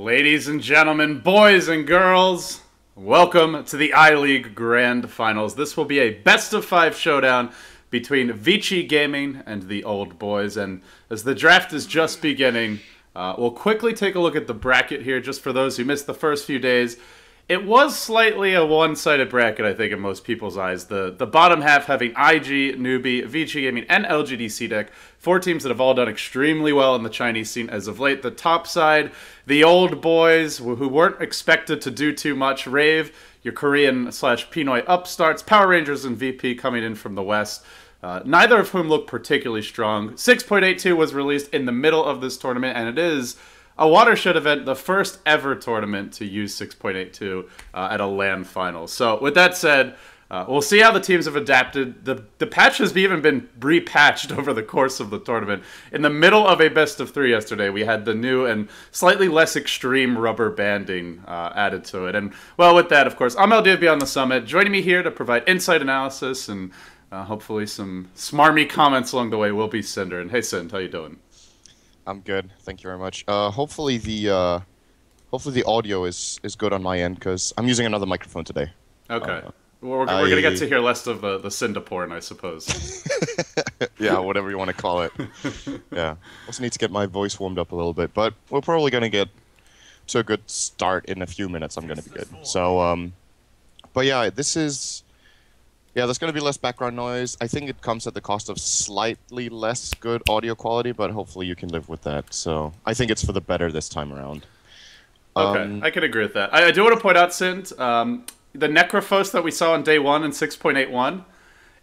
Ladies and gentlemen, boys and girls, welcome to the I-League Grand Finals. This will be a best-of-5 showdown between Vici Gaming and the Old Boys. And as the draft is just beginning, we'll quickly take a look at the bracket here, just for those who missed the first few days. It was slightly a one-sided bracket, I think, in most people's eyes. The bottom half having IG, Newbie, Vici Gaming, and LGD Deck. 4 teams that have all done extremely well in the Chinese scene as of late. The top side, the Old Boys, who weren't expected to do too much. Rave, your Korean/Pinoy upstarts. Power Rangers and VP coming in from the West. Neither of whom look particularly strong. 6.82 was released in the middle of this tournament, and it is a watershed event, the first ever tournament to use 6.82 at a LAN final. So with that said, we'll see how the teams have adapted. The patch has even been repatched over the course of the tournament. In the middle of a best-of-3 yesterday, we had the new and slightly less extreme rubber banding added to it. And well, with that, of course, I'm LDB on the summit. Joining me here to provide insight analysis and hopefully some smarmy comments along the way will be Cinder. And hey, Cinder, how you doing? I'm good, thank you very much. Hopefully the audio is good on my end because I'm using another microphone today. Okay, we're gonna get to hear less of the Cinder porn, I suppose. Yeah, whatever you want to call it. Yeah, also need to get my voice warmed up a little bit, but we're probably gonna get to a good start in a few minutes. I'm gonna be good. So, but yeah, there's going to be less background noise. I think it comes at the cost of slightly less good audio quality, but hopefully you can live with that. So I think it's for the better this time around. Okay, I can agree with that. I do want to point out, Sint, the Necrophos that we saw on day 1 in 6.81,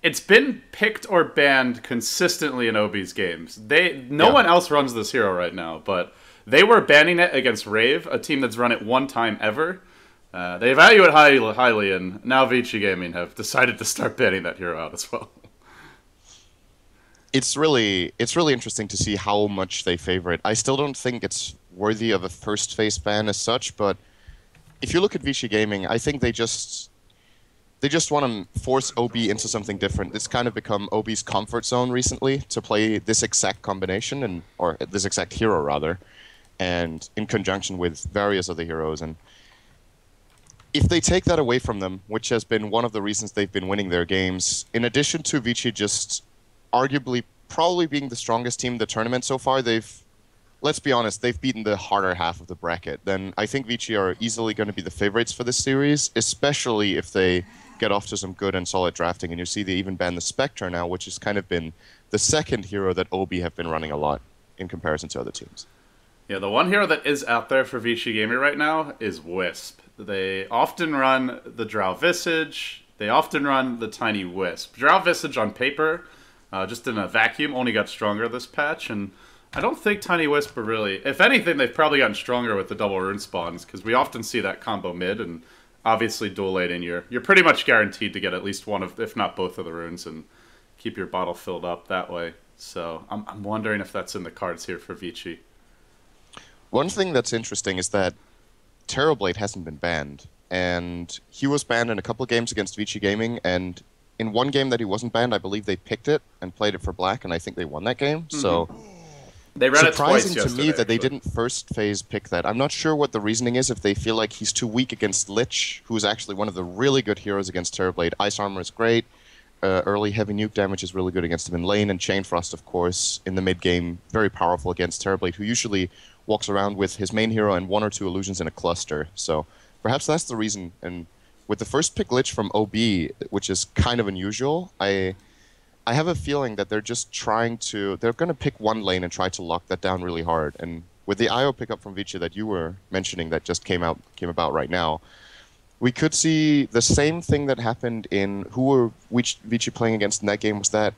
it's been picked or banned consistently in OB's games. No one else runs this hero right now, but they were banning it against Rave, a team that's run it one time ever. They value it highly, and now Vici Gaming have decided to start banning that hero out as well. It's really interesting to see how much they favor it. I still don't think it's worthy of a first phase ban as such, but if you look at Vici Gaming, I think they just want to force OB into something different. It's kind of become OB's comfort zone recently to play this exact combination, or this exact hero rather, and in conjunction with various other heroes. And if they take that away from them, which has been one of the reasons they've been winning their games, in addition to Vici just arguably probably being the strongest team in the tournament so far, let's be honest, they've beaten the harder half of the bracket. Then I think Vici are easily going to be the favorites for this series, especially if they get off to some good and solid drafting. And you see they even banned the Spectre now, which has kind of been the second hero that OB have been running a lot in comparison to other teams. Yeah, the one hero that is out there for Vici Gaming right now is Wisp. They often run the Drow Visage. They often run the Tiny Wisp. Drow Visage on paper, just in a vacuum, only got stronger this patch, and I don't think Tiny Wisp are really... If anything, they've probably gotten stronger with the double rune spawns, because we often see that combo mid, and obviously dual laning, you're pretty much guaranteed to get at least one of, if not both of the runes, and keep your bottle filled up that way. So I'm wondering if that's in the cards here for Vici. One thing that's interesting is that Terrorblade hasn't been banned, and he was banned in a couple of games against Vici Gaming, and in one game that he wasn't banned, I believe they picked it and played it for black, and I think they won that game. Mm-hmm. So they ran it twice surprising to me that they didn't first phase pick that. I'm not sure what the reasoning is, if they feel like he's too weak against Lich, who's actually one of the really good heroes against Terrorblade. Ice Armor is great, early heavy nuke damage is really good against him in lane, and Chain Frost, of course, in the mid game, very powerful against Terrorblade, who usually walks around with his main hero and 1 or 2 illusions in a cluster. So perhaps that's the reason. And with the first pick Lich from OB, which is kind of unusual, I have a feeling that they're just they're going to pick one lane and try to lock that down really hard. And with the IO pickup from Vici that you were mentioning that just came about right now, we could see the same thing that happened in Vici playing against in that game. Was that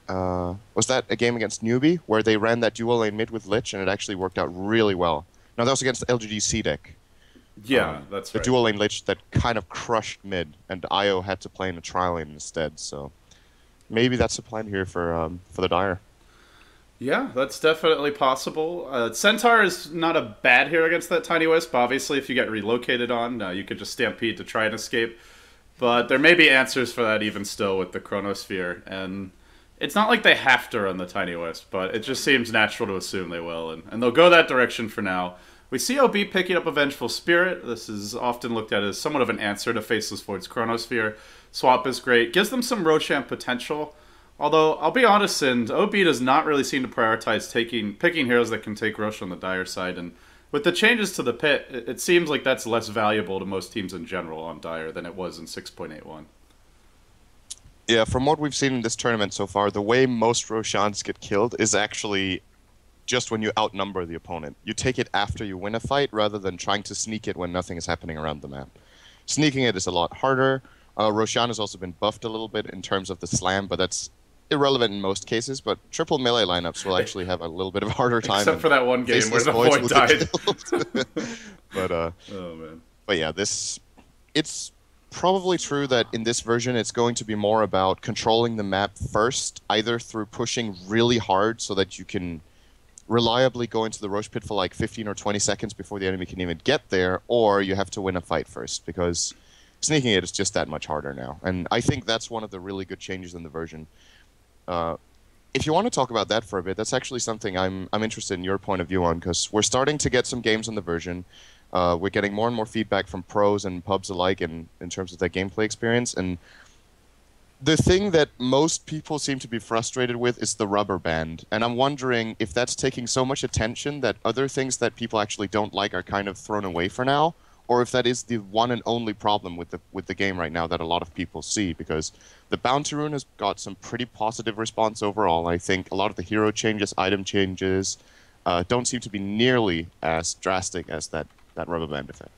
a game against Newbie where they ran that dual lane mid with Lich and it actually worked out really well? No, that was against the LGD Deck. Yeah, that's right. The dual lane Lich that kind of crushed mid, and IO had to play in a trial lane instead. So maybe that's a plan here for the Dire. Yeah, that's definitely possible. Centaur is not a bad hero against that Tiny Wisp. Obviously, if you get relocated on, you could just Stampede to try and escape. But there may be answers for that even still with the Chronosphere. And it's not like they have to run the Tiny Wisp, but it just seems natural to assume they will. And they'll go that direction for now. We see OB picking up a Vengeful Spirit. This is often looked at as somewhat of an answer to Faceless Void's Chronosphere. Swap is great. Gives them some Roshan potential. Although, I'll be honest, and OB does not really seem to prioritize picking heroes that can take Roshan on the dire side. And with the changes to the pit, it seems like that's less valuable to most teams in general on dire than it was in 6.81. Yeah, from what we've seen in this tournament so far, the way most Roshans get killed is actually just when you outnumber the opponent. You take it after you win a fight rather than trying to sneak it when nothing is happening around the map. Sneaking it is a lot harder. Roshan has also been buffed a little bit in terms of the slam, but that's irrelevant in most cases. But triple melee lineups will actually have a little bit of a harder time. Except for that one game where the Void died. Oh, man. But yeah, it's probably true that in this version it's going to be more about controlling the map first, either through pushing really hard so that you can reliably go into the Roche pit for like 15 or 20 seconds before the enemy can even get there, or you have to win a fight first, because sneaking it is just that much harder now. And I think that's one of the really good changes in the version. If you want to talk about that for a bit, that's actually something I'm interested in your point of view on, because we're starting to get some games on the version. We're getting more and more feedback from pros and pubs alike in terms of their gameplay experience. And the thing that most people seem to be frustrated with is the rubber band. And I'm wondering if that's taking so much attention that other things that people actually don't like are kind of thrown away for now, or if that is the one and only problem with the game right now that a lot of people see, because the Bounty Rune has got some pretty positive response overall. I think a lot of the hero changes, item changes, don't seem to be nearly as drastic as that rubber band effect.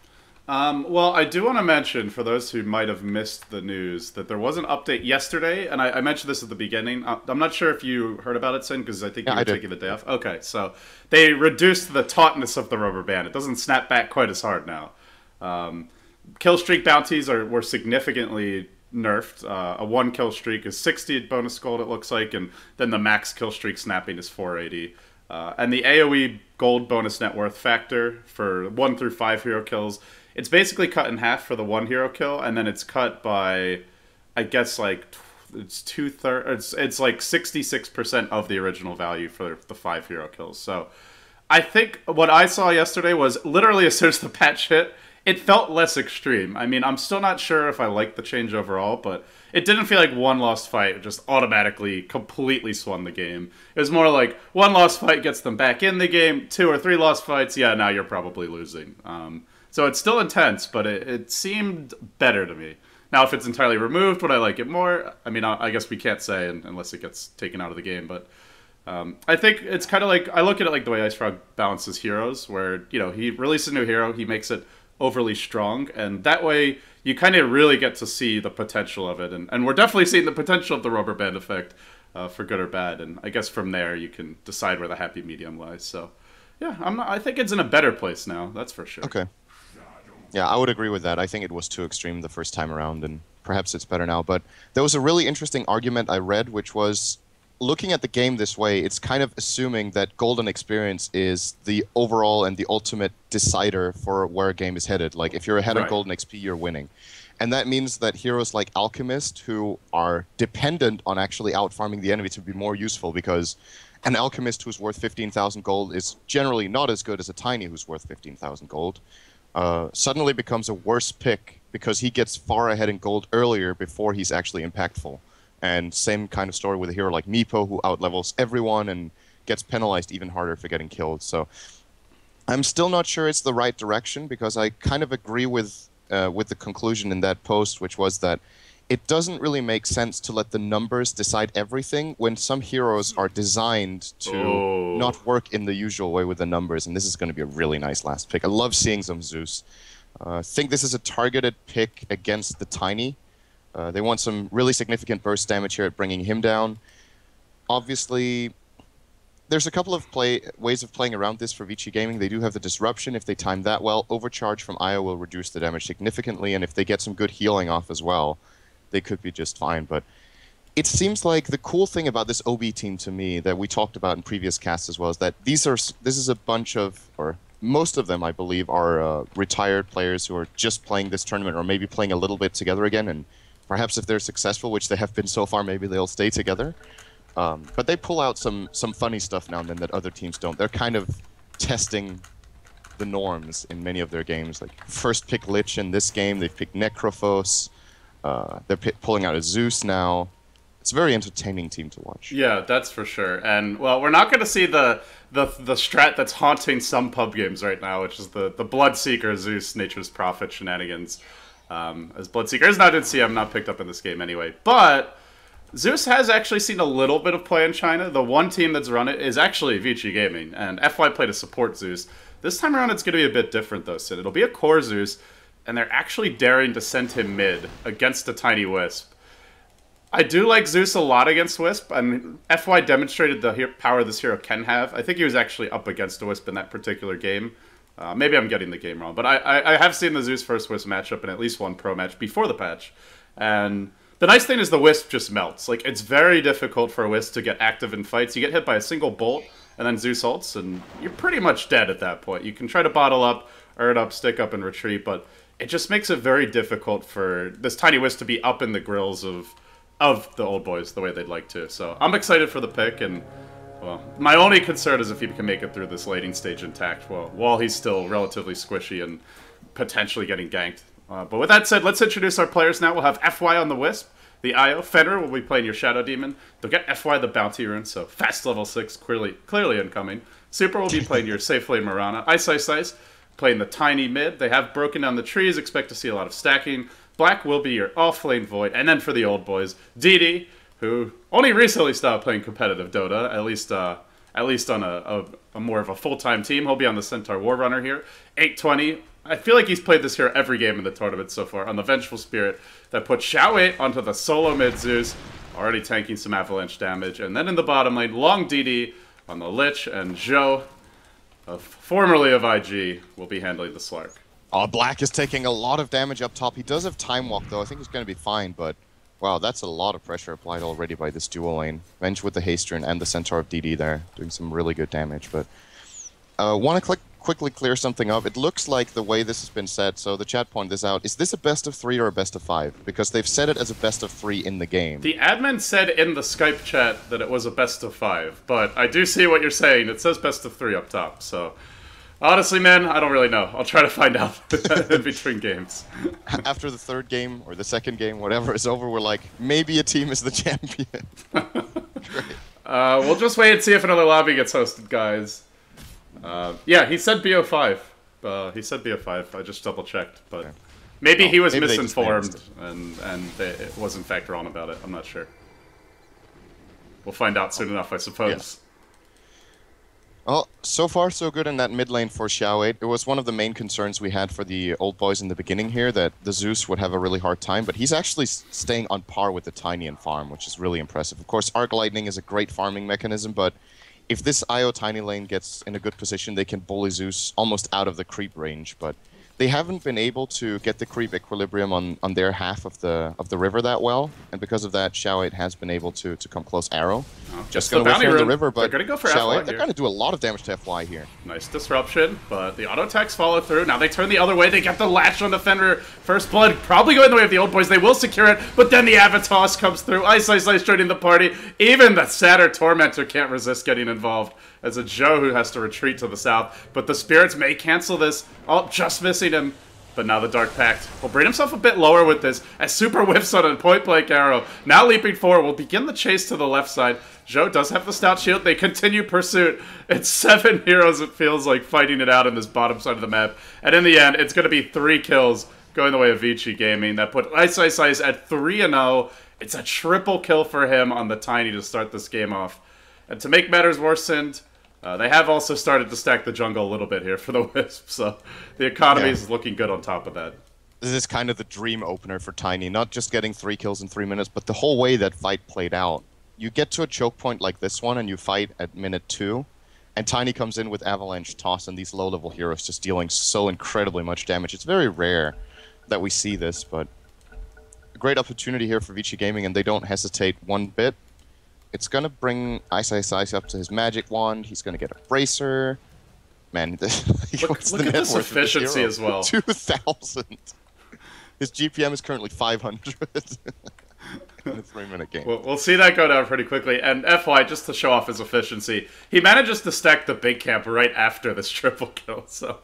Well, I do want to mention, for those who might have missed the news, that there was an update yesterday, and I mentioned this at the beginning. I'm not sure if you heard about it, Sin, because I think you were taking the day off. Okay, so they reduced the tautness of the rubber band. It doesn't snap back quite as hard now. Kill streak bounties were significantly nerfed. A 1 kill streak is 60 bonus gold, it looks like, and then the max kill streak snapping is 480. And the AoE gold bonus net worth factor for 1 through 5 hero kills, it's basically cut in half for the 1 hero kill, and then it's cut by, I guess, like, it's 2/3, it's like 66% of the original value for the 5 hero kills. So I think what I saw yesterday was literally as soon as the patch hit, it felt less extreme. I mean, I'm still not sure if I like the change overall, but it didn't feel like one lost fight just automatically completely swung the game. It was more like one lost fight gets them back in the game, 2 or 3 lost fights, yeah, now you're probably losing. So it's still intense, but it seemed better to me. Now, if it's entirely removed, would I like it more? I mean, I guess we can't say unless it gets taken out of the game, but I think it's kind of like, I look at it like the way Ice Frog balances heroes, where, you know, he releases a new hero, he makes it overly strong, and that way you kind of really get to see the potential of it, and we're definitely seeing the potential of the rubber band effect, for good or bad, and I guess from there you can decide where the happy medium lies. So yeah, I think it's in a better place now, that's for sure. Okay. Yeah, I would agree with that. I think it was too extreme the first time around, and perhaps it's better now. But there was a really interesting argument I read, which was, looking at the game this way, it's kind of assuming that golden experience is the overall and the ultimate decider for where a game is headed. Like, if you're ahead of golden XP, you're winning. And that means that heroes like Alchemist, who are dependent on actually out-farming the enemy to be more useful, because an Alchemist who's worth 15,000 gold is generally not as good as a Tiny who's worth 15,000 gold, suddenly becomes a worse pick because he gets far ahead in gold earlier before he's actually impactful. And same kind of story with a hero like Meepo, who outlevels everyone and gets penalized even harder for getting killed. So I'm still not sure it's the right direction, because I kind of agree with the conclusion in that post, which was that it doesn't really make sense to let the numbers decide everything when some heroes are designed to not work in the usual way with the numbers. And this is going to be a really nice last pick. I love seeing some Zeus. I think this is a targeted pick against the Tiny. They want some really significant burst damage here at bringing him down. Obviously, there's a couple of ways of playing around this for Vici Gaming. They do have the Disruption. If they time that well, Overcharge from Io will reduce the damage significantly, and if they get some good healing off as well, they could be just fine. But it seems like the cool thing about this OB team to me that we talked about in previous casts as well is that this is a bunch of, or most of them, I believe, are retired players who are just playing this tournament, or maybe playing a little bit together again, and perhaps if they're successful, which they have been so far, maybe they'll stay together. But they pull out some funny stuff now and then that other teams don't. They're kind of testing the norms in many of their games. Like first pick Lich in this game, they've picked Necrophos. They're pulling out a Zeus now. It's a very entertaining team to watch. Yeah, that's for sure. And well, we're not going to see the strat that's haunting some pub games right now, which is the Bloodseeker Zeus Nature's Prophet shenanigans. As Bloodseeker is not in CM, not picked up in this game anyway. But Zeus has actually seen a little bit of play in China. The one team that's run it is actually Vici Gaming, and FY played to support Zeus. This time around, it's going to be a bit different, though, Sid. It'll be a core Zeus, and they're actually daring to send him mid against a tiny Wisp. I do like Zeus a lot against Wisp, and FY demonstrated the power this hero can have. I think he was actually up against a Wisp in that particular game. Maybe I'm getting the game wrong, but I have seen the Zeus versus Wisp matchup in at least one pro match before the patch, and the nice thing is the Wisp just melts. Like, it's very difficult for a Wisp to get active in fights. You get hit by a single bolt, and then Zeus ults, and you're pretty much dead at that point. You can try to bottle up, Urt up, stick up, and retreat, but it just makes it very difficult for this tiny Wisp to be up in the grills of the old boys the way they'd like to. So I'm excited for the pick, and well, my only concern is if he can make it through this laning stage intact while he's still relatively squishy and potentially getting ganked. But with that said, let's introduce our players now. We'll have FY on the Wisp, the IO. Fenrir will be playing your Shadow Demon. They'll get FY the Bounty Rune, so fast level 6, clearly incoming. Super will be playing your Safe Flame Mirana. Ice playing the Tiny Mid. They have broken down the trees, expect to see a lot of stacking. Black will be your Off-Lane Void. And then for the old boys, DD, who only recently stopped playing competitive Dota, at least on a more of a full-time team. He'll be on the Centaur War Runner here. 820. I feel like he's played this hero every game in the tournament so far, on the Vengeful Spirit that put Xiao onto the solo mid Zeus, already tanking some avalanche damage. And then in the bottom lane, Long DD on the Lich, and Zhou, formerly of IG, will be handling the Slark. Oh, Black is taking a lot of damage up top. He does have Time Walk, though. I think he's going to be fine, but wow, that's a lot of pressure applied already by this dual lane. Venge with the Haste Rune and the Centaur of DD there, doing some really good damage. But want to quickly clear something up. It looks like the way this has been set, so the chat pointed this out, is this a best of 3 or a best of 5? Because they've set it as a best of 3 in the game. The admin said in the Skype chat that it was a best of 5, but I do see what you're saying. It says best of 3 up top, so honestly, man, I don't really know. I'll try to find out in between games. After the third game, or the second game, whatever is over, we're like, maybe a team is the champion. We'll just wait and see if another lobby gets hosted, guys. Yeah, he said BO5. He said BO5. I just double-checked, but okay. Maybe he was misinformed, and it was in fact wrong about it. I'm not sure. We'll find out soon enough, I suppose. Yes. Well, so far so good in that mid lane for Xiao 8. It was one of the main concerns we had for the old boys in the beginning here, that the Zeus would have a really hard time, but he's actually staying on par with the Tiny and farm, which is really impressive. Of course, Arc Lightning is a great farming mechanism, but if this IO Tiny lane gets in a good position, they can bully Zeus almost out of the creep range, but they haven't been able to get the creep equilibrium on their half of the river that well, and because of that, Xiao 8 has been able to come close arrow. Oh, just going to wait for the river, but they're going to go for Xiao 8, they're going to do a lot of damage to FY here. Nice disruption, but the auto attacks follow through. Now they turn the other way. They get the latch on the Fenrir. First blood probably going the way of the old boys. They will secure it, but then the Avatos comes through. Ice joining the party. Even the Satyr Tormentor can't resist getting involved as a Zhou who has to retreat to the south. But the Spirits may cancel this. Oh, just missing him. But now the Dark Pact will bring himself a bit lower with this, as Super whiffs on a point-blank arrow. Now leaping forward, will begin the chase to the left side. Zhou does have the Stout Shield. They continue pursuit. It's 7 heroes, it feels like, fighting it out in this bottom side of the map. And in the end, it's going to be 3 kills going the way of Vici Gaming. That put Ice at 3-0. It's a triple kill for him on the Tiny to start this game off. And to make matters worse, they have also started to stack the jungle a little bit here for the Wisp, so the economy is looking good on top of that. This is kind of the dream opener for Tiny, not just getting 3 kills in 3 minutes, but the whole way that fight played out. You get to a choke point like this one, and you fight at minute 2, and Tiny comes in with Avalanche Toss and these low-level heroes just dealing so incredibly much damage. It's very rare that we see this, but a great opportunity here for Vici Gaming, and they don't hesitate one bit. It's going to bring Ice up to his magic wand. He's going to get a bracer. Man, look at this efficiency as well. 2,000. His GPM is currently 500. in a 3-minute game. We'll see that go down pretty quickly. And FY, just to show off his efficiency, he manages to stack the big camp right after this triple kill. So,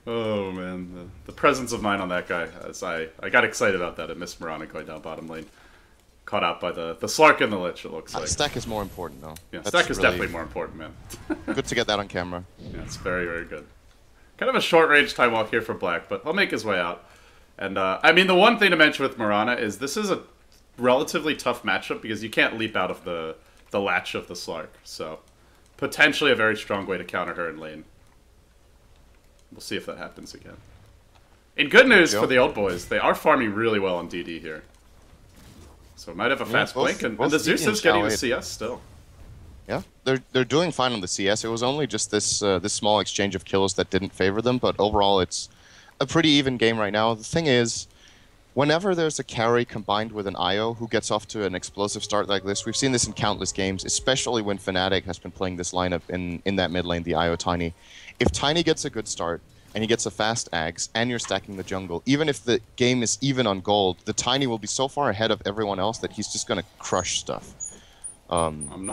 oh man, the presence of mind on that guy. As I got excited about that. I missed Mirana going down bottom lane. Caught out by the Slark and the Lich, it looks like. Stack is more important, though. Yeah, stack is definitely more important, man. Good to get that on camera. Yeah, it's very, very good. Kind of a short range time walk here for Black, but he'll make his way out. And, I mean, the one thing to mention with Mirana is this is a relatively tough matchup because you can't leap out of the latch of the Slark. So, potentially a very strong way to counter her in lane. We'll see if that happens again. In good news for the old boys, they are farming really well on DD here. So might have a fast blink, and the Zeus is getting the CS still. Yeah, they're doing fine on the CS. It was only just this this small exchange of kills that didn't favor them, but overall it's a pretty even game right now. The thing is, whenever there's a carry combined with an IO who gets off to an explosive start like this, we've seen this in countless games, especially when Fnatic has been playing this lineup in that mid lane, the IO Tiny. If Tiny gets a good start, and he gets a fast Ags, and you're stacking the jungle, even if the game is even on gold, the Tiny will be so far ahead of everyone else that he's just going to crush stuff.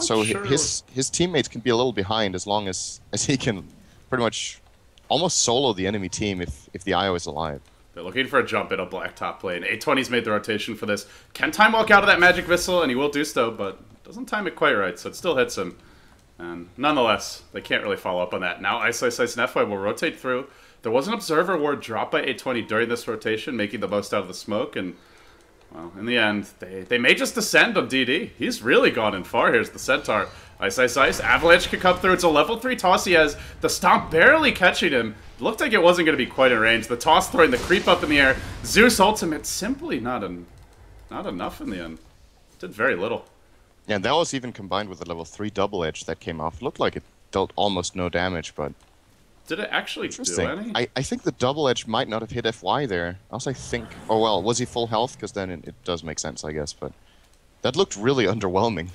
So sure. his teammates can be a little behind as long as he can pretty much almost solo the enemy team if the IO is alive. They're looking for a jump in a Black top lane. A20's made the rotation for this. Can time walk out of that Magic Missile, and he will do so, but doesn't time it quite right, so it still hits him. And nonetheless, they can't really follow up on that. Now Ice and FY will rotate through. There was an Observer Ward dropped by A20 during this rotation, making the most out of the smoke, and, well, in the end, they may just descend on DD. He's really gone in far. Here's the Centaur. Ice. Avalanche can come through. It's a level 3 toss he has. The Stomp barely catching him. Looked like it wasn't going to be quite in range. The toss throwing the creep up in the air. Zeus ultimate simply not enough in the end. Did very little. Yeah, and that was even combined with the level 3 double edge that came off. Looked like it dealt almost no damage, but... Did it actually do any? I think the double edge might not have hit FY there. Also, I think... Oh, well, was he full health? Because then it does make sense, I guess, but... That looked really underwhelming.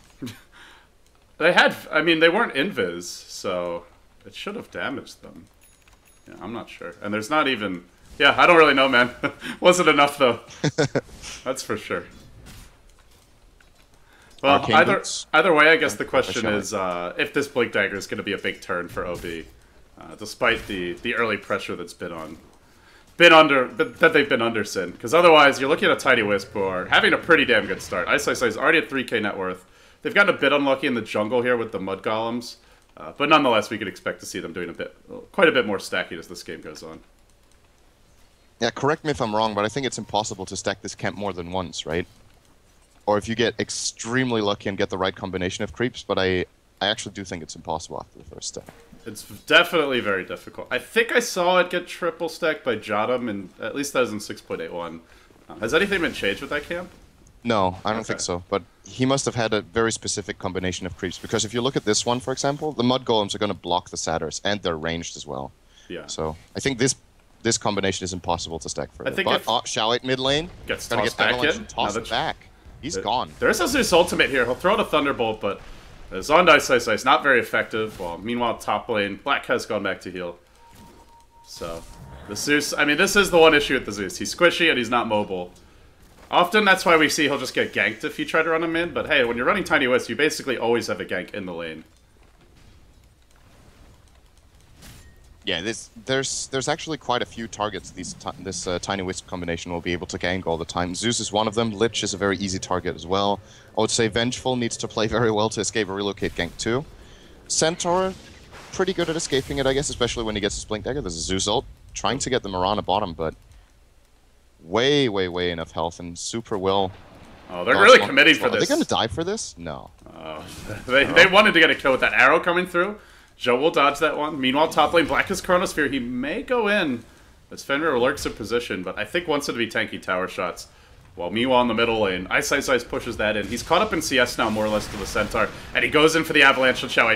They had... I mean, they weren't invis, so... It should have damaged them. Yeah, I'm not sure. And there's not even... Yeah, I don't really know, man. Wasn't enough, though. That's for sure. Well, either way, I guess the question is if this Blink Dagger is going to be a big turn for OB. Despite the early pressure that's that they've been under Sin, because otherwise you're looking at a Tiny Wisp who are having a pretty damn good start. Ice is already at 3k net worth. They've gotten a bit unlucky in the jungle here with the Mud Golems, but nonetheless we could expect to see them doing quite a bit more stacking as this game goes on. Yeah, correct me if I'm wrong, but I think it's impossible to stack this camp more than once, right? Or if you get extremely lucky and get the right combination of creeps, but I actually do think it's impossible after the first stack. It's definitely very difficult. I think I saw it get triple stacked by Jotum, and at least that was in 6.81. Has anything been changed with that camp? No, I don't think so. But he must have had a very specific combination of creeps, because if you look at this one, for example, the Mud Golems are going to block the Satyrs, and they're ranged as well. Yeah. So I think this combination is impossible to stack further. I think but Shao it mid lane gets tossed back in. Toss it back. He's gone. There's a Zeus ultimate here. He'll throw out a Thunderbolt, but Zonda Ice not very effective. Well, meanwhile, top lane, Black has gone back to heal. So, the Zeus, I mean, this is the one issue with the Zeus. He's squishy and he's not mobile. Often that's why we see he'll just get ganked if you try to run him in, but hey, when you're running Tiny Wisp, you basically always have a gank in the lane. Yeah, there's actually quite a few targets this Tiny Wisp combination will be able to gank all the time. Zeus is one of them. Lich is a very easy target as well. I would say Vengeful needs to play very well to escape a relocate gank too. Centaur, pretty good at escaping it, I guess, especially when he gets his Blink Dagger. There's a Zeus ult, trying to get the Mirana bottom, but way enough health and super well. Oh, they're really committing for this. Are they going to die for this? No. They wanted to get a kill with that arrow coming through. Joe will dodge that one. Meanwhile, top lane, Black is Chronosphere. He may go in as Fenrir lurks in position, but I think wants it to be tanky tower shots. While meanwhile in the middle lane, Ice pushes that in. He's caught up in CS now, more or less, to the Centaur, and he goes in for the Avalanche on Shao,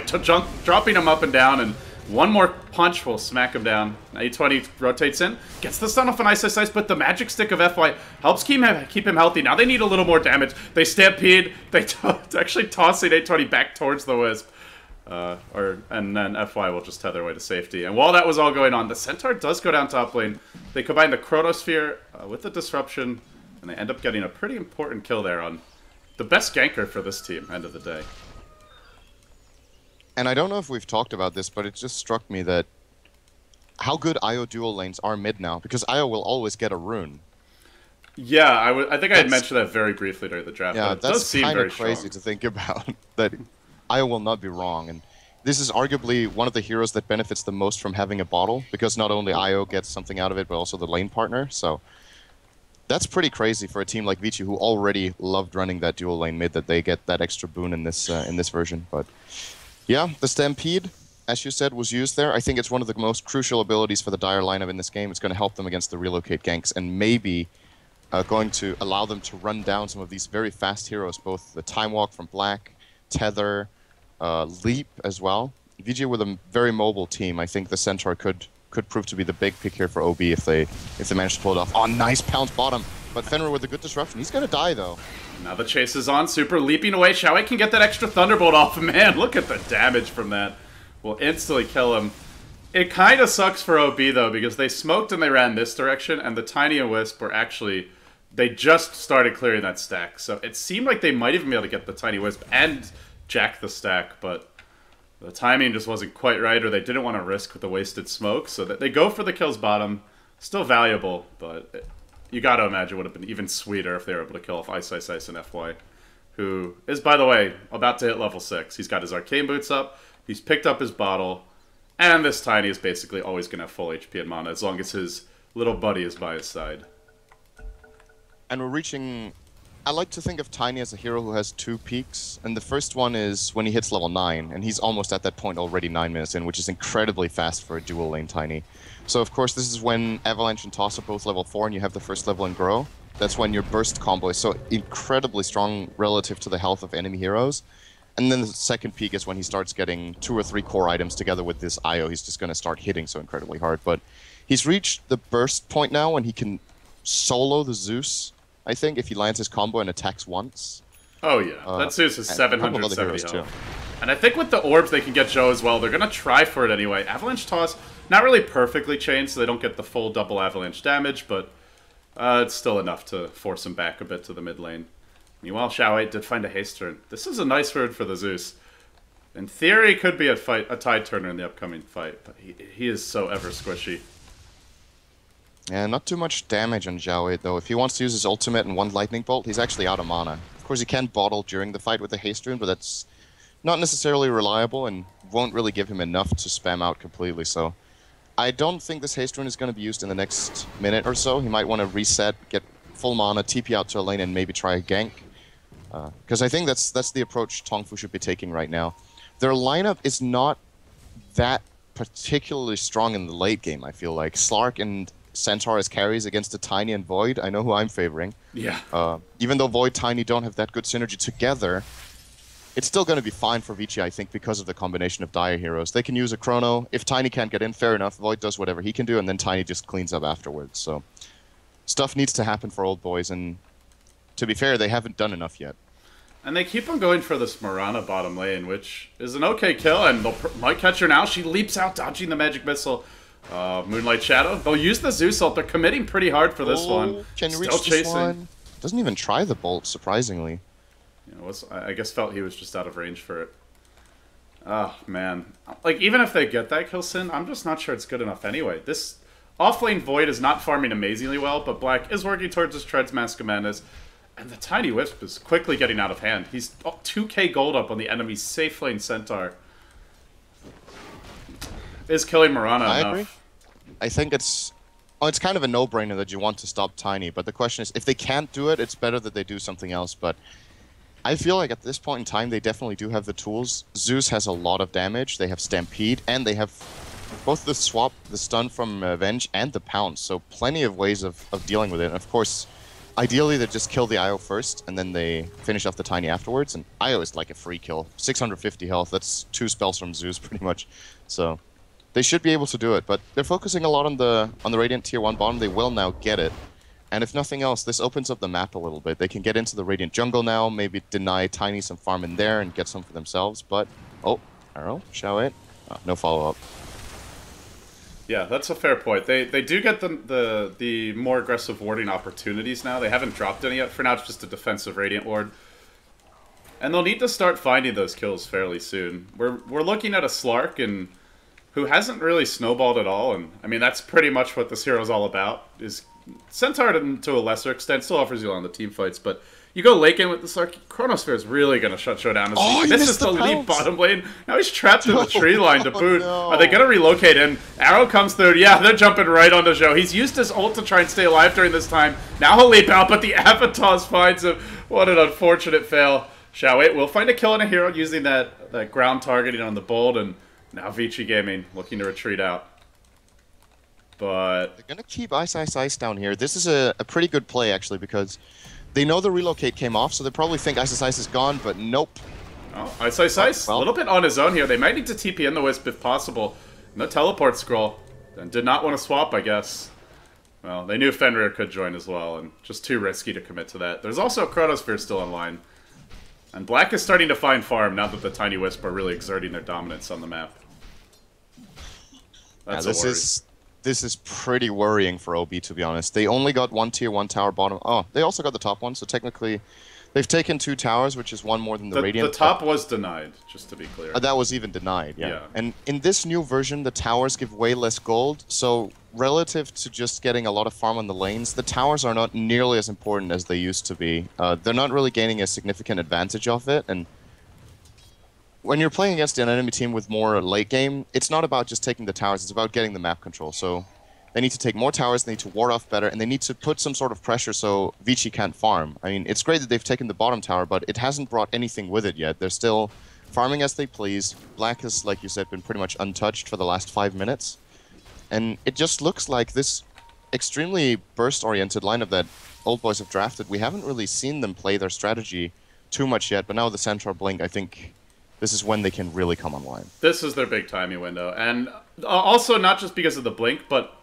dropping him up and down, and one more punch will smack him down. A20 rotates in, gets the stun off an Ice, but the magic stick of FY helps keep him healthy. Now they need a little more damage. They stampede, they actually tossing A20 back towards the Wisp. And then FY will just tether away to safety. And while that was all going on, the Centaur does go down top lane. They combine the Chronosphere with the Disruption, and they end up getting a pretty important kill there on the best ganker for this team, end of the day. And I don't know if we've talked about this, but it just struck me that how good IO dual lanes are mid now, because IO will always get a rune. Yeah, I think I had mentioned that very briefly during the draft. Yeah, but it does seem kind very of crazy strong. to think about, that IO will not be wrong. And this is arguably one of the heroes that benefits the most from having a bottle, because not only IO gets something out of it, but also the lane partner. So that's pretty crazy for a team like Vici, who already loved running that dual lane mid, that they get that extra boon in this version. But yeah, the Stampede, as you said, was used there. I think it's one of the most crucial abilities for the Dire lineup in this game. It's going to help them against the relocate ganks, and maybe going to allow them to run down some of these very fast heroes, both the Time Walk from Black, Tether, Leap as well. VG with a very mobile team. I think the Centaur could prove to be the big pick here for OB if they manage to pull it off. Oh, nice pounce bottom. But Fenrir with a good disruption. He's going to die, though. Now the chase is on. Super leaping away. Xiaowei can get that extra Thunderbolt off. Man, look at the damage from that. Will instantly kill him. It kind of sucks for OB, though, because they smoked and they ran this direction, and the Tiny and Wisp were actually... They just started clearing that stack. So it seemed like they might even be able to get the Tiny Wisp and jack the stack, but the timing just wasn't quite right, or they didn't want to risk with the wasted smoke. So that they go for the kills bottom. Still valuable, but you got to imagine it would have been even sweeter if they were able to kill off Ice Ice Ice and FY, who is, by the way, about to hit level 6. He's got his Arcane Boots up. He's picked up his bottle. And this Tiny is basically always going to have full HP and mana as long as his little buddy is by his side. And we're reaching... I like to think of Tiny as a hero who has 2 peaks, and the first one is when he hits level 9, and he's almost at that point already 9 minutes in, which is incredibly fast for a dual lane Tiny. So of course this is when Avalanche and Toss are both level 4 and you have the first level in Grow. That's when your burst combo is so incredibly strong relative to the health of enemy heroes. And then the second peak is when he starts getting 2 or 3 core items together with this IO. He's just going to start hitting so incredibly hard. But he's reached the burst point now when he can solo the Zeus, I think, if he lands his combo and attacks once. Oh yeah, that Zeus is 770 health. Too. And I think with the orbs they can get Joe as well. They're going to try for it anyway. Avalanche Toss, not really perfectly chained, so they don't get the full double avalanche damage, but it's still enough to force him back a bit to the mid lane. Meanwhile, Xiaowei did find a haste turn. This is a nice rune for the Zeus. In theory, could be a tide turner in the upcoming fight, but he is so ever squishy. Yeah, not too much damage on Xiaowei, though. If he wants to use his ultimate and 1 lightning bolt, he's actually out of mana. Of course, he can bottle during the fight with the haste rune, but that's not necessarily reliable and won't really give him enough to spam out completely, so I don't think this haste rune is going to be used in the next minute or so. He might want to reset, get full mana, TP out to a lane, and maybe try a gank. Because I think that's the approach Tongfu should be taking right now. Their lineup is not that particularly strong in the late game, I feel like. Slark and Centaur as carries against a Tiny and Void, I know who I'm favoring. Yeah. Even though Void Tiny don't have that good synergy together, it's still going to be fine for Vici, I think, because of the combination of Dire heroes. They can use a Chrono. If Tiny can't get in, fair enough. Void does whatever he can do, and then Tiny just cleans up afterwards. So stuff needs to happen for old boys, and to be fair, they haven't done enough yet. And they keep on going for this Mirana bottom lane, which is an okay kill, and they might catch her now. She leaps out, dodging the magic missile. Moonlight Shadow. They'll use the Zeus ult. They're committing pretty hard for this one. Can you Still reach chasing. this one? Doesn't even try the bolt, surprisingly. You know, I guess felt he was just out of range for it. Oh, man. Like, even if they get that kill, Sin, I'm just not sure it's good enough anyway. This offlane Void is not farming amazingly well, but Black is working towards his Treads Mask of Madness. And the Tiny Wisp is quickly getting out of hand. He's 2k gold up on the enemy's safe lane Centaur. Is killing Mirana enough? Agree. I think it's kind of a no-brainer that you want to stop Tiny, but the question is, if they can't do it, it's better that they do something else, but I feel like at this point in time, they definitely do have the tools. Zeus has a lot of damage, they have Stampede, and they have both the swap, the stun from Venge, and the pounce, so plenty of ways of dealing with it. And of course, ideally they just kill the IO first, and then they finish off the Tiny afterwards, and IO is like a free kill. 650 health, that's 2 spells from Zeus pretty much, so they should be able to do it, but they're focusing a lot on the Radiant Tier 1 bottom. They will now get it. And if nothing else, this opens up the map a little bit. They can get into the Radiant jungle now, maybe deny Tiny some farm in there and get some for themselves, but... Oh, arrow, Xiaowei. Oh, no follow-up. Yeah, that's a fair point. They do get the more aggressive warding opportunities now. They haven't dropped any yet. For now, it's just a defensive Radiant ward. And they'll need to start finding those kills fairly soon. We're looking at a Slark and who hasn't really snowballed at all, and I mean that's pretty much what this hero's all about. Is Centaur to a lesser extent still offers you a lot on the team fights, but you go late game with the Slark, Chronosphere is really going to shut Showdown. As this is the lead bottom lane. Now he's trapped in the tree line to boot. No. Are they going to relocate in? Arrow comes through. Yeah, they're jumping right onto Zhou. He's used his ult to try and stay alive during this time. Now he'll leap out, but the Avatos finds him. What an unfortunate fail. Shall we? We'll find a kill on a hero using that ground targeting on the Bold, and now Vici Gaming looking to retreat out. But they're going to keep Ice down here. This is a pretty good play, actually, because they know the relocate came off, so they probably think Ice is gone, but nope. Oh, Ice, a little bit on his own here. They might need to TP in the Wisp if possible. No teleport scroll. And did not want to swap, I guess. Well, they knew Fenrir could join as well, and just too risky to commit to that. There's also a Chronosphere still online. And Black is starting to find farm now that the Tiny Wisp are really exerting their dominance on the map. That's this is pretty worrying for OB, to be honest. They only got one tier 1 tower bottom. Oh, they also got the top one, so technically they've taken 2 towers, which is one more than the Radiant. The top was denied, just to be clear. That was even denied, yeah. And in this new version, the towers give way less gold, so relative to just getting a lot of farm on the lanes, the towers are not nearly as important as they used to be. They're not really gaining a significant advantage of it, and when you're playing against an enemy team with more late game, it's not about just taking the towers, it's about getting the map control. So they need to take more towers, they need to ward off better, and they need to put some sort of pressure so Vici can't farm. I mean, it's great that they've taken the bottom tower, but it hasn't brought anything with it yet. They're still farming as they please. Black has, like you said, been pretty much untouched for the last 5 minutes. And it just looks like this extremely burst-oriented lineup that Old Boys have drafted. We haven't really seen them play their strategy too much yet, but now with the Centaur Blink, I think this is when they can really come online. This is their big timing window. And also not just because of the Blink, but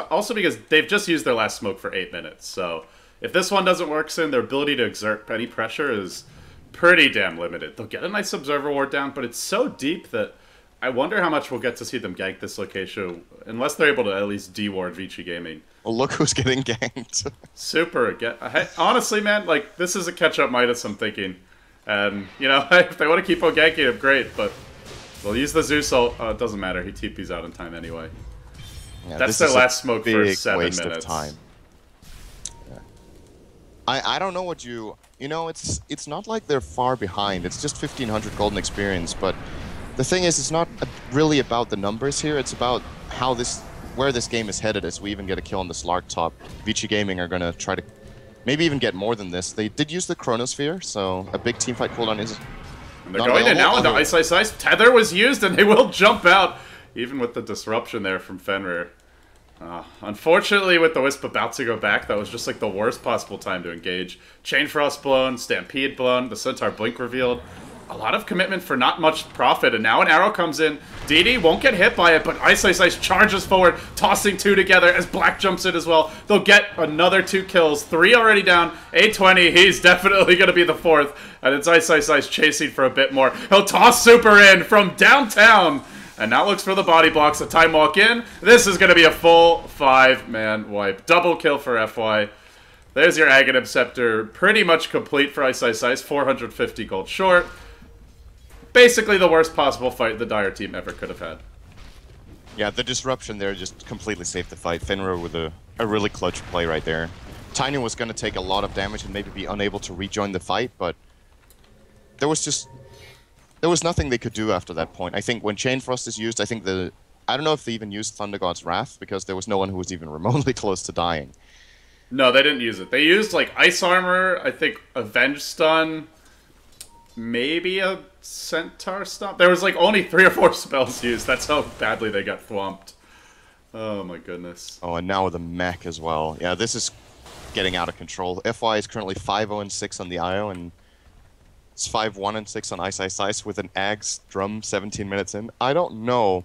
also because they've just used their last smoke for 8 minutes. So if this one doesn't work soon, their ability to exert any pressure is pretty damn limited. They'll get a nice Observer Ward down, but it's so deep that I wonder how much we'll get to see them gank this location, unless they're able to at least de-ward Vici Gaming. Well, look who's getting ganked. Super. Honestly, man, like, this is a catch-up Midas, I'm thinking. And, you know, if they want to keep on ganking him, great, but they'll use the Zeus ult. It doesn't matter. He TP's out in time anyway. Yeah, that's their last smoke for 7 minutes. Of time. Yeah. I don't know what you know, it's not like they're far behind. It's just 1,500 golden experience, but the thing is, it's not really about the numbers here. It's about where this game is headed as we even get a kill on the Slark top. Vici Gaming are going to try to maybe even get more than this. They did use the Chronosphere, so a big teamfight cooldown is and they're going in now into Ice. Tether was used, and they will jump out, even with the disruption there from Fenrir. Unfortunately, with the Wisp about to go back, that was just like the worst possible time to engage. Chain Frost blown, Stampede blown, the Centaur Blink revealed. A lot of commitment for not much profit, and now an arrow comes in. DD won't get hit by it, but Ice charges forward, tossing 2 together as Black jumps in as well. They'll get another 2 kills, 3 already down. 820, he's definitely going to be the 4th, and it's Ice chasing for a bit more. He'll toss Super in from downtown, and now looks for the body blocks. A time walk in. This is going to be a full 5-man wipe. Double kill for FY. There's your Aghanim Scepter, pretty much complete for Ice, 450 gold short. Basically the worst possible fight the Dire team ever could have had. Yeah, the disruption there just completely saved the fight. Fenrir with a really clutch play right there. Tiny was going to take a lot of damage and maybe be unable to rejoin the fight, but there was nothing they could do after that point. I think when Chain Frost is used, I don't know if they even used Thunder God's Wrath, because there was no one who was even remotely close to dying. No, they didn't use it. They used, like, Ice Armor, I think Avenge Stun, maybe a Centaur Stomp. There was, like, only 3 or 4 spells used. That's how badly they got thwomped. Oh, my goodness. Oh, and now with a mech as well. Yeah, this is getting out of control. FY is currently 5-0-6 on the IO, and it's 5-1-6 on Ice with an Ags drum 17 minutes in. I don't know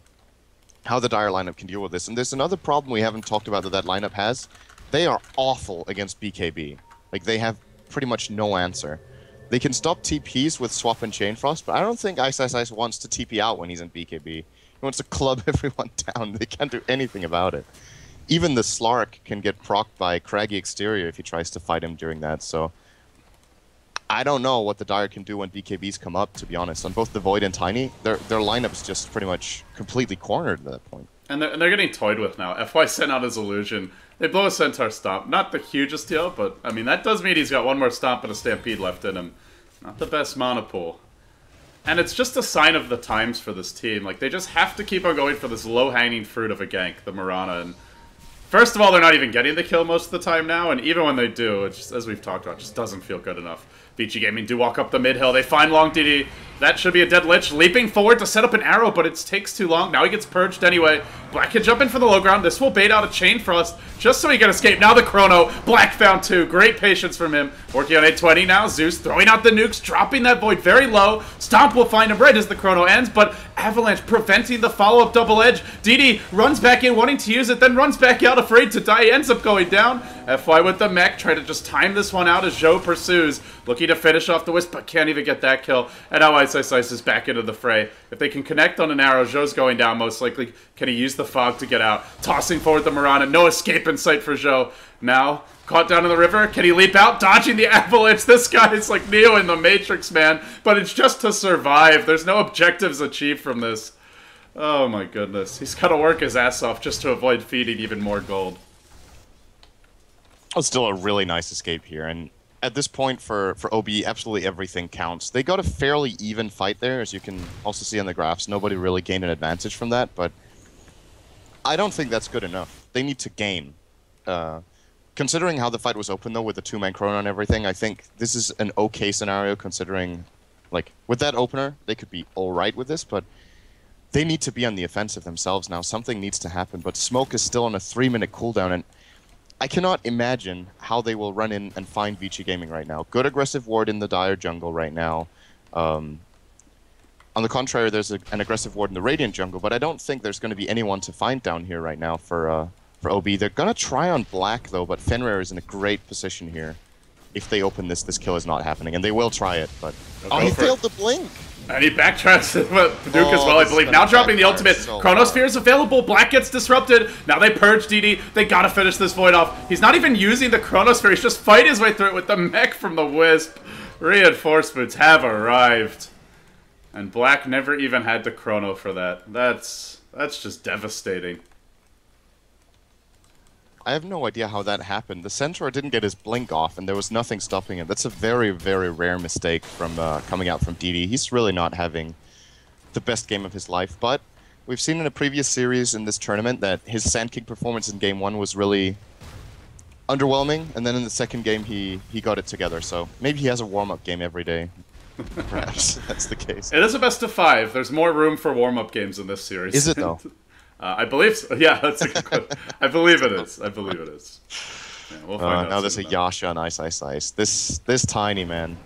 how the Dire lineup can deal with this. And there's another problem we haven't talked about that lineup has. They are awful against BKB. Like, they have pretty much no answer. They can stop TPs with Swap and Chain Frost, but I don't think Ice wants to TP out when he's in BKB. He wants to club everyone down. They can't do anything about it. Even the Slark can get procced by Craggy Exterior if he tries to fight him during that, so I don't know what the Dire can do when BKBs come up, to be honest. On both the Void and Tiny, their lineup's just pretty much completely cornered at that point. And they're getting toyed with now. FY sent out his illusion. They blow a Centaur Stomp. Not the hugest deal, but, I mean, that does mean he's got one more Stomp and a Stampede left in him. Not the best mana pool. And it's just a sign of the times for this team. Like, they just have to keep on going for this low-hanging fruit of a gank, the Mirana. And first of all, they're not even getting the kill most of the time now, and even when they do, it just, as we've talked about, just doesn't feel good enough. Vici Gaming do walk up the mid hill. They find Long DD. That should be a dead Lich. Leaping forward to set up an arrow, but it takes too long. Now he gets purged anyway. Black can jump in for the low ground. This will bait out a Chain Frost just so he can escape. Now the Chrono. Black found two. Great patience from him. Working on 820 now. Zeus throwing out the nukes, dropping that Void very low. Stomp will find him right as the Chrono ends, but Avalanche preventing the follow-up double edge. DD runs back in wanting to use it, then runs back out afraid to die. He ends up going down. FY with the mech. Try to just time this one out as Zhou pursues. Looking to finish off the Wisp, but can't even get that kill. And now Ice is back into the fray. If they can connect on an arrow, Zhou's going down most likely. Can he use the fog to get out? Tossing forward the Mirana. No escape in sight for Zhou. Now, caught down in the river. Can he leap out? Dodging the Avalanche. This guy is like Neo in the Matrix, man. But it's just to survive. There's no objectives achieved from this. Oh my goodness. He's got to work his ass off just to avoid feeding even more gold. It's still a really nice escape here, and at this point for OB, absolutely everything counts. They got a fairly even fight there, as you can also see on the graphs. Nobody really gained an advantage from that, but I don't think that's good enough. They need to gain. Considering how the fight was open, though, with the two-man Chrono and everything, I think this is an okay scenario, considering, like, with that opener, they could be alright with this, but they need to be on the offensive themselves now. Something needs to happen, but Smoke is still on a 3-minute cooldown, and I cannot imagine how they will run in and find Vici Gaming right now. Good aggressive ward in the Dire jungle right now. On the contrary, there's an aggressive ward in the Radiant jungle, but I don't think there's going to be anyone to find down here right now for OB. They're going to try on Black, though, but Fenrir is in a great position here. If they open this kill is not happening, and they will try it, but... Oh, he failed the blink! And he backtracks to Duke as well, I believe. Now dropping the ultimate. So Chronosphere is available. Black gets disrupted. Now they purge DD. They gotta finish this Void off. He's not even using the Chronosphere. He's just fighting his way through it with the mech from the Wisp. Reinforcements have arrived. And Black never even had the Chrono for that. That's just devastating. I have no idea how that happened. The Centaur didn't get his blink off, and there was nothing stopping it. That's a very, very rare mistake from coming out from DD. He's really not having the best game of his life, but we've seen in a previous series in this tournament that his Sand King performance in Game 1 was really underwhelming, and then in the second game he got it together, so maybe he has a warm-up game every day. Perhaps that's the case. It is a best of 5. There's more room for warm-up games in this series. Is it, though? I believe so. Yeah, that's a good question. I believe it is. I believe it is. Yeah, we'll find out now there's a Yasha on Ice. This Tiny, man.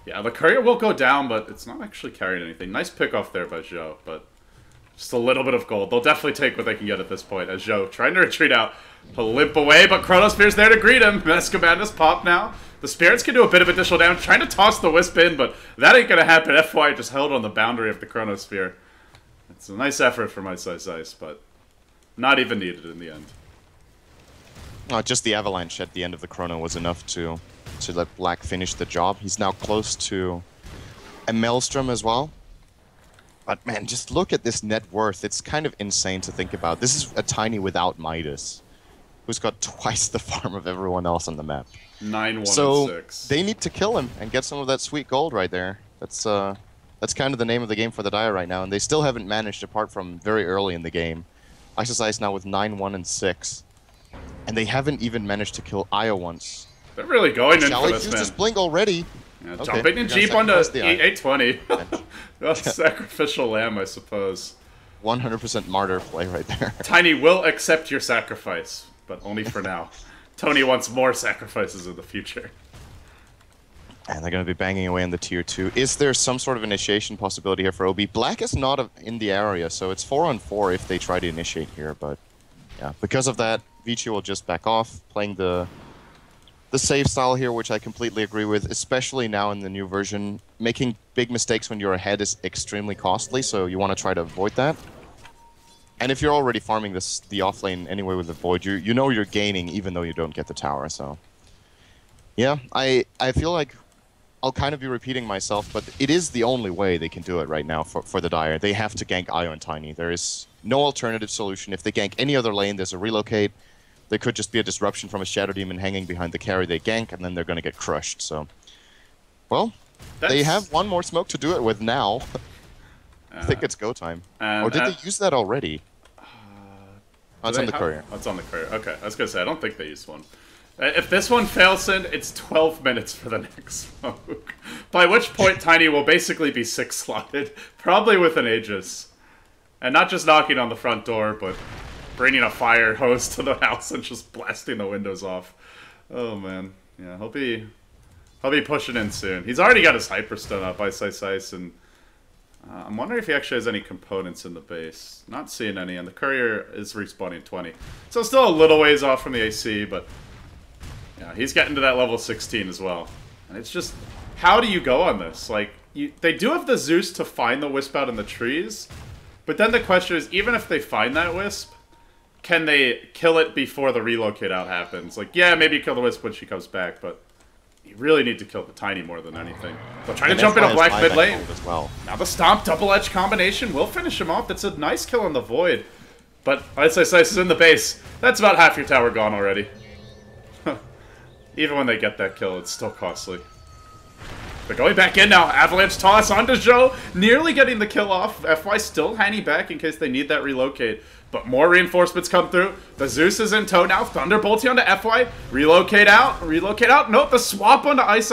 Yeah, the courier will go down, but it's not actually carrying anything. Nice pick off there by Zhou, but just a little bit of gold. They'll definitely take what they can get at this point, as Zhou trying to retreat out. He'll limp away, but Chronosphere's there to greet him. Mask Madness pop now. The Spirits can do a bit of additional damage, trying to toss the Wisp in, but that ain't gonna happen. FY just held on the boundary of the Chronosphere. It's a nice effort from Ice, but not even needed in the end. Just the Avalanche at the end of the Chrono was enough to let Black finish the job. He's now close to a Maelstrom as well. But man, just look at this net worth. It's kind of insane to think about. This is a Tiny without Midas, who's got twice the farm of everyone else on the map. 9, 1, so 6. They need to kill him and get some of that sweet gold right there. That's kind of the name of the game for the Dire right now, and they still haven't managed, apart from very early in the game. Ice now with 9, 1, and 6. And they haven't even managed to kill Io once. They're really going in for this, man. Shall I use this blink already? Yeah, okay. Jumping in Jeep onto 820. That's sacrificial lamb, I suppose. 100% martyr play right there. Tiny will accept your sacrifice, but only for now. Tony wants more sacrifices in the future. And they're going to be banging away in the tier 2. Is there some sort of initiation possibility here for OB? Black is not in the area, so it's 4-on-4 if they try to initiate here. But yeah, because of that, Vici will just back off, playing the save style here, which I completely agree with, especially now in the new version. Making big mistakes when you're ahead is extremely costly, so you want to try to avoid that. And if you're already farming the offlane anyway with the Void, you know you're gaining even though you don't get the tower, so... Yeah, I feel like I'll kind of be repeating myself, but it is the only way they can do it right now for the Dire. They have to gank Io and Tiny. There is no alternative solution. If they gank any other lane, there's a relocate. There could just be a disruption from a Shadow Demon hanging behind the carry they gank, and then they're going to get crushed. So, well, they have one more smoke to do it with now. I think it's go time. Or did they use that already? Oh, it's on the courier. Oh, it's on the courier. Okay, I was going to say, I don't think they used one. If this one fails in, it's 12 minutes for the next smoke. By which point, Tiny will basically be 6-slotted, probably with an Aegis. And not just knocking on the front door, but bringing a fire hose to the house and just blasting the windows off. Oh, man. Yeah, he'll be pushing in soon. He's already got his Hyperstone up, Ice, and I'm wondering if he actually has any components in the base. Not seeing any, and the courier is respawning 20. So still a little ways off from the AC, but yeah, he's getting to that level 16 as well. And it's just, how do you go on this? Like, they do have the Zeus to find the Wisp out in the trees, but then the question is, even if they find that Wisp, can they kill it before the relocate out happens? Like, yeah, maybe kill the Wisp when she comes back, but you really need to kill the Tiny more than anything. They'll try to jump in a black mid lane. As well. Now the Stomp double-edge combination will finish him off. That's a nice kill on the Void. But Ice is in the base. That's about half your tower gone already. Even when they get that kill, it's still costly. They're going back in now. Avalanche toss onto Zhou. Nearly getting the kill off. FY still hanging back in case they need that relocate. But more reinforcements come through. The Zeus is in tow now. Thunderbolting onto FY. Relocate out. Relocate out. Nope, the swap onto Ice.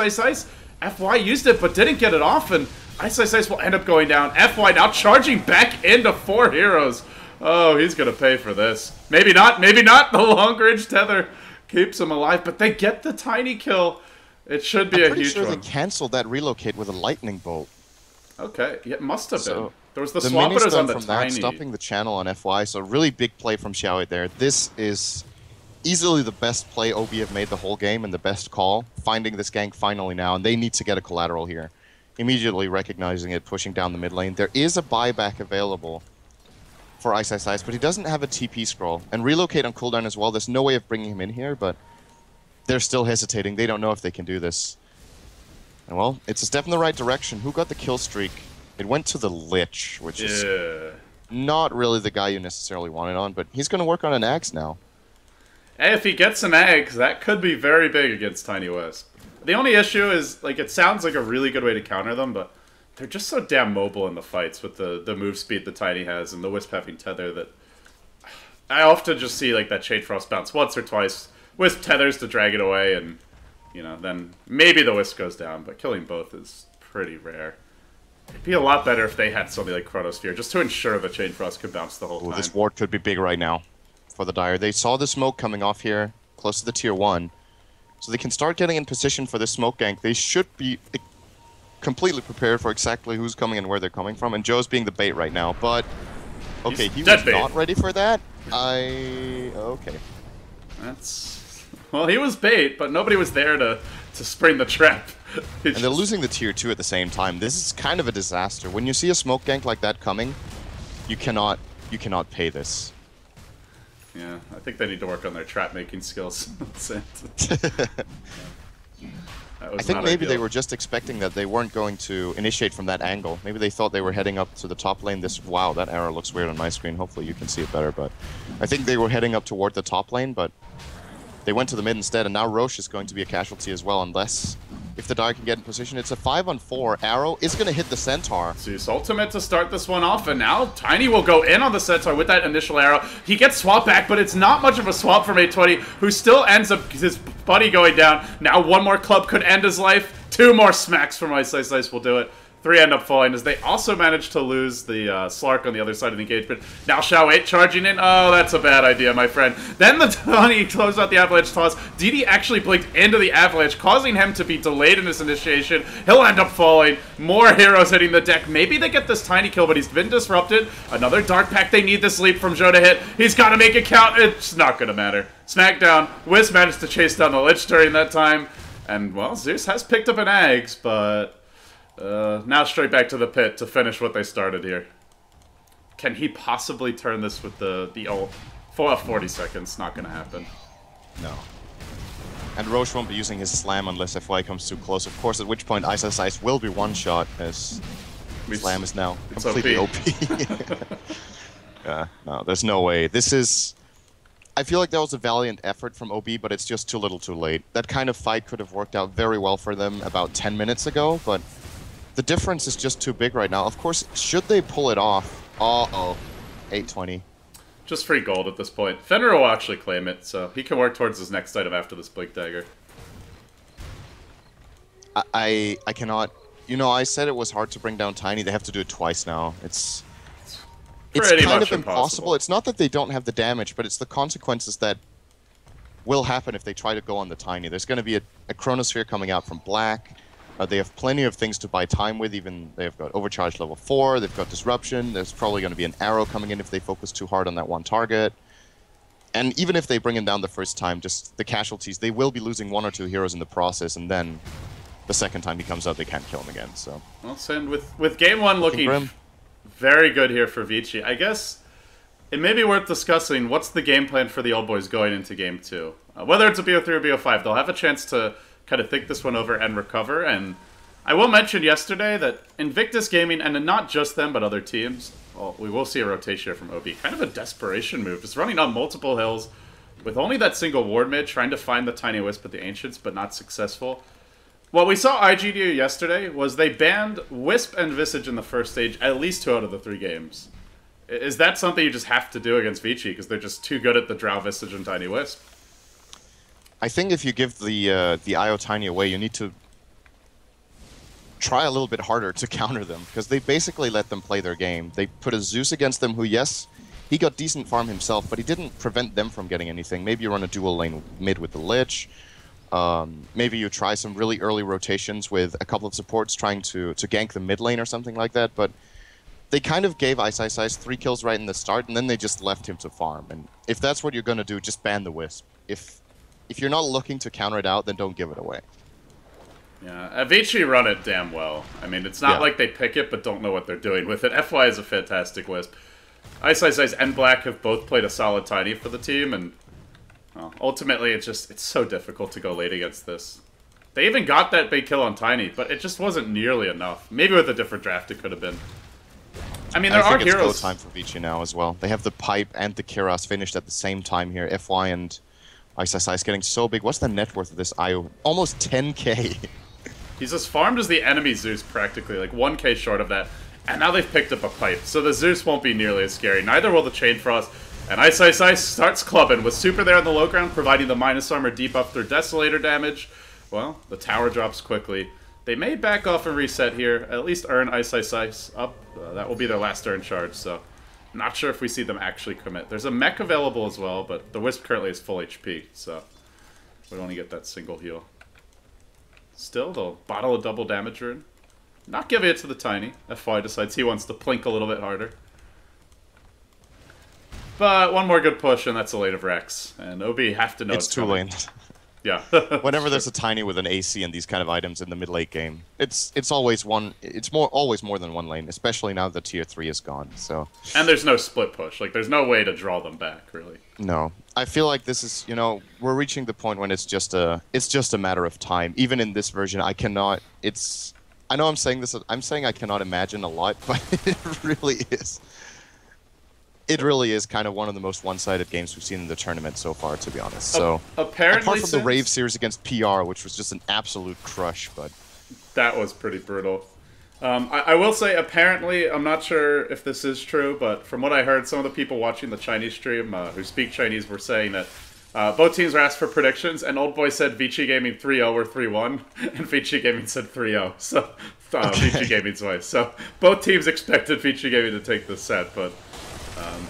FY used it but didn't get it off. And Ice will end up going down. FY now charging back into 4 heroes. Oh, he's going to pay for this. Maybe not. Maybe not. The long range tether keeps him alive. But they get the Tiny kill. It should be a huge one. I'm pretty sure they canceled that relocate with a lightning bolt. Okay, yeah, it must have been. There was the swappers on the from Tiny. That, stopping the channel on FY, so really big play from Xiaowei there. This is easily the best play OB have made the whole game and the best call, finding this gank finally now, and they need to get a collateral here. Immediately recognizing it, pushing down the mid lane. There is a buyback available for Ice, but he doesn't have a TP scroll. And relocate on cooldown as well. There's no way of bringing him in here, but they're still hesitating. They don't know if they can do this. And well, it's a step in the right direction. Who got the kill streak? It went to the Lich, which is not really the guy you necessarily wanted on, but he's going to work on an Axe now. Hey, if he gets an Axe, that could be very big against Tiny Wisp. The only issue is, like, it sounds like a really good way to counter them, but they're just so damn mobile in the fights with the move speed that Tiny has and the Wisp having tether that I often just see, like, that Shade Frost bounce once or twice. Wisp tethers to drag it away, and, you know, then maybe the Wisp goes down, but killing both is pretty rare. It'd be a lot better if they had something like Chronosphere, just to ensure that Chain Frost could bounce the whole time. This ward could be big right now for the Dire. They saw the smoke coming off here, close to the tier 1, so they can start getting in position for this smoke gank. They should be completely prepared for exactly who's coming and where they're coming from, and Joe's being the bait right now, but okay, he was not ready for that. Okay. That's... Well, he was bait, but nobody was there to spring the trap. And they're losing the tier 2 at the same time. This is kind of a disaster. When you see a smoke gank like that coming, you cannot pay this. Yeah, I think they need to work on their trap making skills. I think maybe they were just expecting that they weren't going to initiate from that angle. Maybe they thought they were heading up to the top lane. Wow, that arrow looks weird on my screen. Hopefully you can see it better, but I think they were heading up toward the top lane, but they went to the mid instead, and now Roche is going to be a casualty as well, unless if the Dire can get in position. It's a 5-on-4. Arrow is going to hit the Centaur. Zeus ultimate to start this one off, and now Tiny will go in on the Centaur with that initial arrow. He gets swapped back, but it's not much of a swap from 820, who still ends up his buddy going down. Now one more club could end his life. 2 more smacks from Ice will do it. 3 end up falling as they also manage to lose the Slark on the other side of the engagement. Now Xiao 8 charging in. Oh, that's a bad idea, my friend. Then the Tony closed out the Avalanche toss. DD actually blinked into the Avalanche, causing him to be delayed in his initiation. He'll end up falling. More heroes hitting the deck. Maybe they get this Tiny kill, but he's been disrupted. Another Dark Pact. They need this leap from Zhou to hit. He's got to make it count. It's not going to matter. Smackdown. Wisp managed to chase down the Lich during that time. And, well, Zeus has picked up an Axe, but now straight back to the pit to finish what they started here. Can he possibly turn this with the ult? For 40 seconds, not gonna happen. No. And Roche won't be using his slam unless FY comes too close, of course, at which point Ice will be one-shot, as slam is now completely OP. Yeah, no, there's no way. This is... I feel like that was a valiant effort from OB, but it's just too little too late. That kind of fight could have worked out very well for them about 10 minutes ago, but the difference is just too big right now. Of course, should they pull it off? Uh-oh. 820. Just free gold at this point. Fenrir will actually claim it, so he can work towards his next item after this Blink Dagger. I cannot... You know, I said it was hard to bring down Tiny. They have to do it twice now. It's kind of impossible. It's not that they don't have the damage, but it's the consequences that will happen if they try to go on the Tiny. There's going to be a Chronosphere coming out from Black. They have plenty of things to buy time with. Even they've got Overcharge level 4, they've got Disruption, there's probably going to be an arrow coming in if they focus too hard on that one target. And even if they bring him down the first time, just the casualties, they will be losing 1 or 2 heroes in the process, and then the second time he comes out, they can't kill him again. So, well, and with game 1 looking very good here for Vici, I guess it may be worth discussing what's the game plan for the old boys going into game 2. Whether it's a BO3 or BO5, they'll have a chance to kind of think this one over and recover. And I will mention yesterday that Invictus Gaming, and not just them, but other teams, well, we will see a rotation here from OB. Kind of a desperation move. Just running on multiple hills with only that single ward mid, trying to find the Tiny Wisp at the Ancients, but not successful. What we saw IG do yesterday was they banned Wisp and Visage in the first stage at least 2 out of the 3 games. Is that something you just have to do against Vici because they're just too good at the Drow, Visage, and Tiny Wisp? I think if you give the IO Tiny away, you need to try a little bit harder to counter them, because they basically let them play their game. They put a Zeus against them who, yes, he got decent farm himself, but he didn't prevent them from getting anything. Maybe you run a dual lane mid with the Lich. Maybe you try some really early rotations with a couple of supports trying to gank the mid lane or something like that, but they kind of gave Ice 3 kills right in the start, and then they just left him to farm. And if that's what you're going to do, just ban the Wisp. If you're not looking to counter it out, then don't give it away. Yeah, Avicii run it damn well. I mean, it's not like they pick it but don't know what they're doing with it. FY is a fantastic Wisp. Ice and Black have both played a solid Tiny for the team, and well, ultimately it's so difficult to go late against this. They even got that big kill on Tiny, but it just wasn't nearly enough. Maybe with a different draft it could have been. I mean, there are heroes. It's go time for Vici now as well. They have the Pipe and the Kiras finished at the same time here. FY and Ice is getting so big. What's the net worth of this IO? Almost 10k. He's as farmed as the enemy Zeus practically, like 1k short of that. And now they've picked up a Pipe, so the Zeus won't be nearly as scary. Neither will the Chain Frost. And Ice starts clubbing with Super there on the low ground, providing the minus armor debuff through Desolator damage. Well, the tower drops quickly. They may back off and reset here, at least earn Ice up. That will be their last turn charge, so not sure if we see them actually commit. There's a mech available as well, but the Wisp currently is full HP, so we only get that single heal. Still, they'll bottle a double damage rune. Not giving it to the Tiny. FY decides he wants to plink a little bit harder. But one more good push, and that's a late of Rex. And OB have to know it's too late. Yeah. Whenever there's a Tiny with an AC and these kind of items in the mid-late game, it's always one. It's always more than one lane, especially now that Tier 3 is gone. So. And there's no split push. Like, there's no way to draw them back, really. No. I feel like this is, we're reaching the point when it's just a matter of time. Even in this version, I cannot. I know I'm saying this. I'm saying I cannot imagine a lot, but it really is. It really is kind of one of the most one-sided games we've seen in the tournament so far, to be honest. So, apparently, apart from the Rave series against PR, which was just an absolute crush, but that was pretty brutal. I will say, apparently, I'm not sure if this is true, but from what I heard, some of the people watching the Chinese stream who speak Chinese were saying that both teams were asked for predictions, and Old Boy said Vici Gaming 3-0 or 3-1, and Vici Gaming said 3-0. So, Vici Gaming's way. So, both teams expected Vici Gaming to take this set, but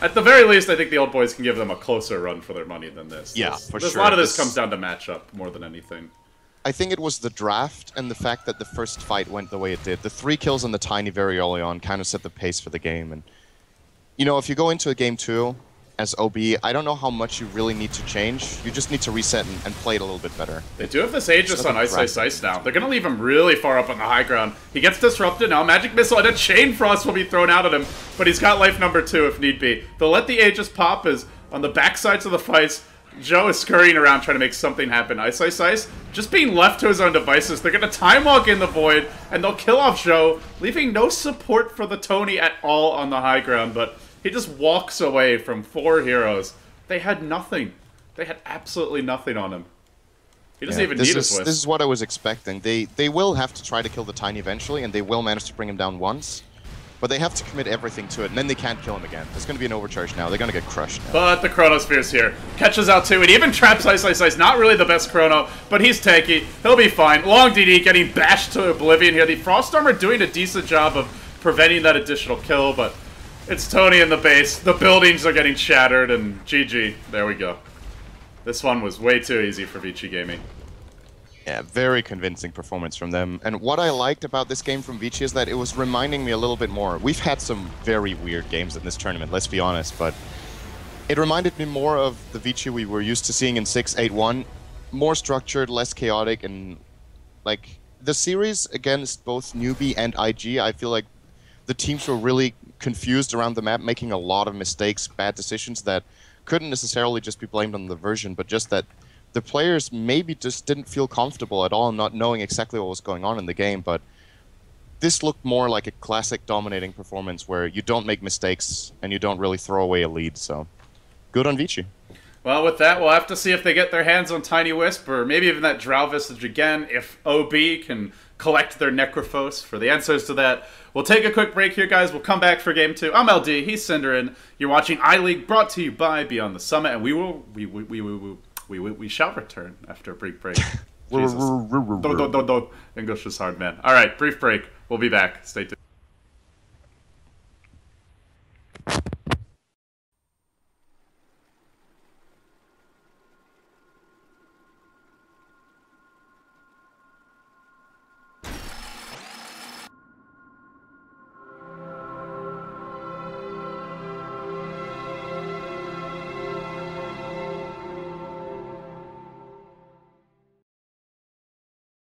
at the very least, I think the Old Boys can give them a closer run for their money than this. Yeah, for sure. A lot of this comes down to matchup more than anything. I think it was the draft and the fact that the first fight went the way it did. The 3 kills on the Tiny very early on kind of set the pace for the game. And, if you go into a game 2 as OB, I don't know how much you really need to change. You just need to reset and play it a little bit better. They do have this Aegis on Ice now. They're going to leave him really far up on the high ground. He gets disrupted now. Magic Missile and a Chain Frost will be thrown out at him, but he's got life number 2 if need be. They'll let the Aegis pop as on the backsides of the fights. Joe is scurrying around trying to make something happen. Ice Ice Ice just being left to his own devices. They're going to time walk in the void, and they'll kill off Joe, leaving no support for the Tony at all on the high ground, but he just walks away from 4 heroes. They had nothing. They had absolutely nothing on him. He doesn't even need a Swiss. This is what I was expecting. They will have to try to kill the Tiny eventually, and they will manage to bring him down once. But they have to commit everything to it, and then they can't kill him again. There's going to be an overcharge now. They're going to get crushed now. But the Chronosphere's here. Catches out too, and even traps Ice Ice Ice. Not really the best Chrono, but he's tanky. He'll be fine. Long DD getting bashed to oblivion here. The Frost Armor doing a decent job of preventing that additional kill, but it's Tony in the base. The buildings are getting shattered, and GG. There we go. This one was way too easy for Vici Gaming. Yeah, very convincing performance from them. And what I liked about this game from Vici is that it was reminding me a little bit more. We've had some very weird games in this tournament, let's be honest, but it reminded me more of the Vici we were used to seeing in 6-8-1. More structured, less chaotic, and like the series against both Newbie and IG, I feel like the teams were really confused around the map, making a lot of mistakes, bad decisions that couldn't necessarily just be blamed on the version, but just that the players maybe just didn't feel comfortable at all, not knowing exactly what was going on in the game, but this looked more like a classic dominating performance where you don't make mistakes and you don't really throw away a lead, so good on Vici. Well, with that, we'll have to see if they get their hands on Tiny Wisp, or maybe even that Drow Visage again, if OB can collect their Necrophos for the answers to that. We'll take a quick break here, guys. We'll come back for Game 2. I'm LD, he's Cinderin. You're watching iLeague, brought to you by Beyond the Summit, and we shall return after a brief break. English is hard, man. All right, brief break. We'll be back. Stay tuned.